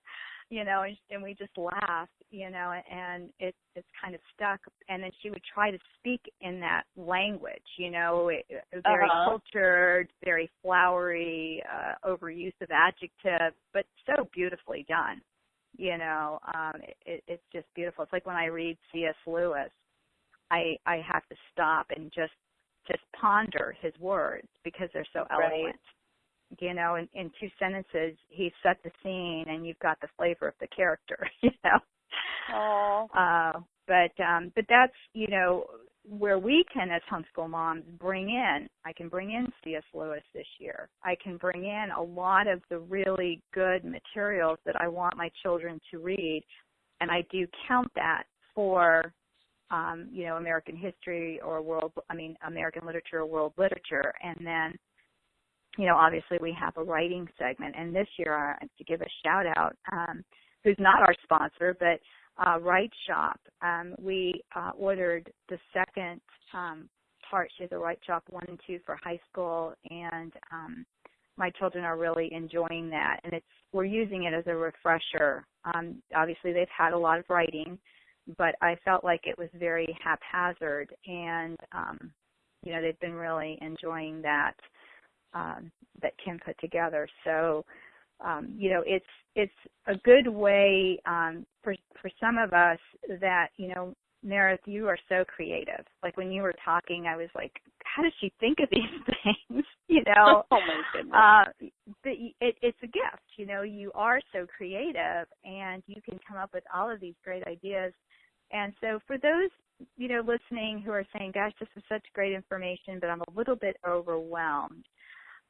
S1: and we just laugh, and it's kind of stuck. And then she would try to speak in that language, very cultured, very flowery, overuse of adjective, but so beautifully done, it's just beautiful. It's like when I read C.S. Lewis, I have to stop and just ponder his words because they're so eloquent. Right. In 2 sentences, he set the scene, and you've got the flavor of the character. But that's where we can, as homeschool moms, I can bring in C.S. Lewis this year. I can bring in a lot of the really good materials that I want my children to read, and I do count that for American history or American literature or world literature. And then, obviously we have a writing segment. And this year, I have to give a shout out, who's not our sponsor, but Write Shop. We ordered the second part. She has a Write Shop 1 and 2 for high school, and my children are really enjoying that. And we're using it as a refresher. Obviously, they've had a lot of writing, but I felt like it was very haphazard, and they've been really enjoying that Kim put together. So it's a good way for some of us that Meredith, you are so creative. Like when you were talking, I was like, how does she think of these things?
S3: Oh my goodness.
S1: But it's a gift. You are so creative, and you can come up with all of these great ideas. And so for those, listening who are saying, gosh, this is such great information, but I'm a little bit overwhelmed.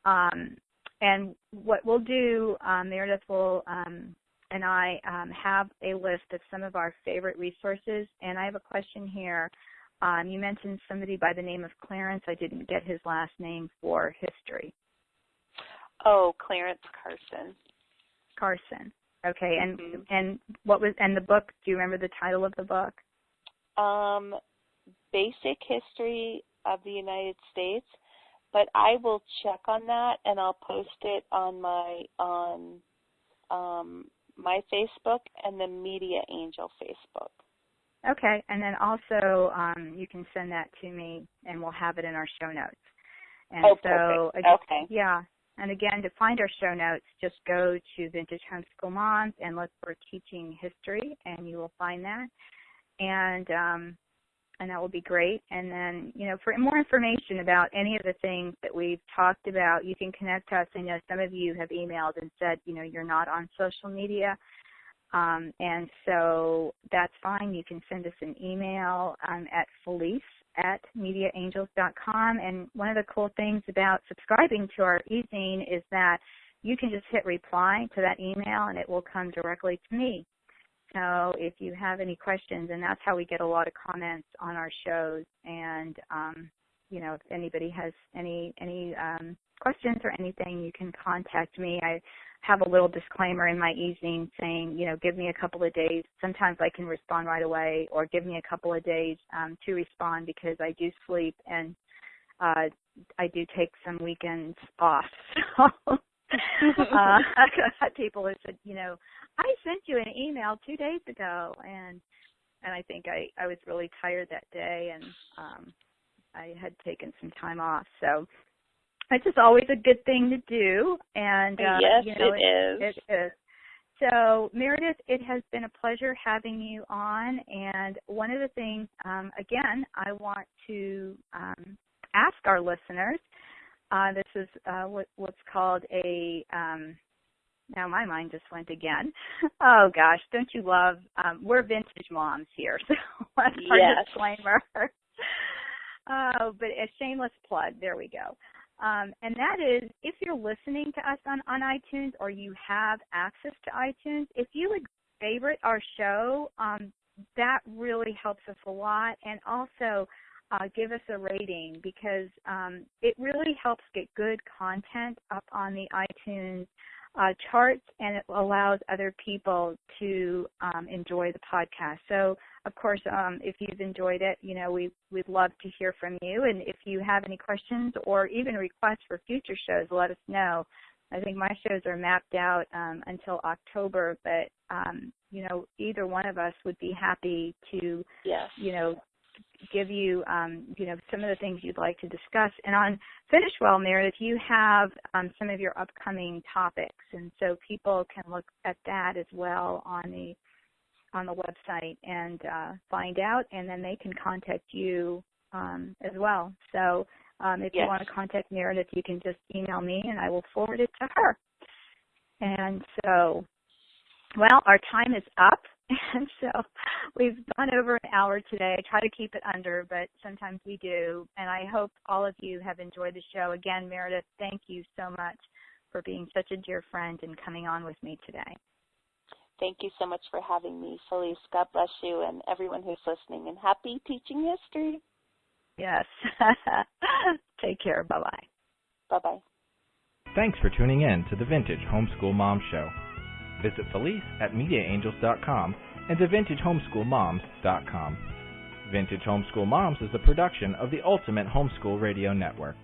S1: And what we'll do, Meredith will, and I have a list of some of our favorite resources. And I have a question here. You mentioned somebody by the name of Clarence. I didn't get his last name for history.
S3: Oh, Clarence Carson.
S1: Carson. Okay, and what was the book? Do you remember the title of the book?
S3: Basic History of the United States, but I will check on that and I'll post it on my Facebook and the Media Angel Facebook.
S1: Okay, and then also you can send that to me, and we'll have it in our show notes. And
S3: perfect.
S1: Again,
S3: okay.
S1: Yeah, and again, to find our show notes, just go to Vintage Homeschool Moms and look for Teaching History, and you will find that. And that will be great. And then, for more information about any of the things that we've talked about, you can connect to us. I know some of you have emailed and said, you're not on social media. And so that's fine. You can send us an email at Felice@MediaAngels.com. And one of the cool things about subscribing to our e-zine is that you can just hit reply to that email and it will come directly to me. So if you have any questions, and that's how we get a lot of comments on our shows, and if anybody has any questions or anything, you can contact me. I have a little disclaimer in my e-zine saying, give me a couple of days. Sometimes I can respond right away, or give me a couple of days to respond, because I do sleep and I do take some weekends off. So I've had people who said, I sent you an email 2 days ago, and I think I was really tired that day, and I had taken some time off. So it's just always a good thing to do. And
S3: yes, it is.
S1: It is. So, Meredith, it has been a pleasure having you on. And one of the things, again, I want to ask our listeners. This is what's called a now my mind just went again. Oh, gosh, don't you love, we're vintage moms here, so that's our disclaimer. But a shameless plug, there we go. And that is, if you're listening to us on iTunes, or you have access to iTunes, if you would favorite our show, that really helps us a lot. And also give us a rating, because it really helps get good content up on the iTunes charts, and it allows other people to enjoy the podcast. So, of course, if you've enjoyed it, we'd love to hear from you. And if you have any questions or even requests for future shows, let us know. I think my shows are mapped out until October, but, either one of us would be happy to, give you, some of the things you'd like to discuss. And on Finish Well, Meredith, you have some of your upcoming topics, and so people can look at that as well on the website and find out, and then they can contact you as well. So if you want to contact Meredith, you can just email me, and I will forward it to her. And so, well, our time is up. And so we've gone over an hour today. I try to keep it under, but sometimes we do. And I hope all of you have enjoyed the show. Again, Meredith, thank you so much for being such a dear friend and coming on with me today.
S3: Thank you so much for having me, Felice. God bless you and everyone who's listening. And happy teaching history.
S1: Yes. Take care. Bye-bye.
S3: Bye-bye.
S2: Thanks for tuning in to the Vintage Homeschool Mom Show. Visit Felice at MediaAngels.com and to VintageHomeschoolMoms.com. Vintage Homeschool Moms is a production of the Ultimate Homeschool Radio Network.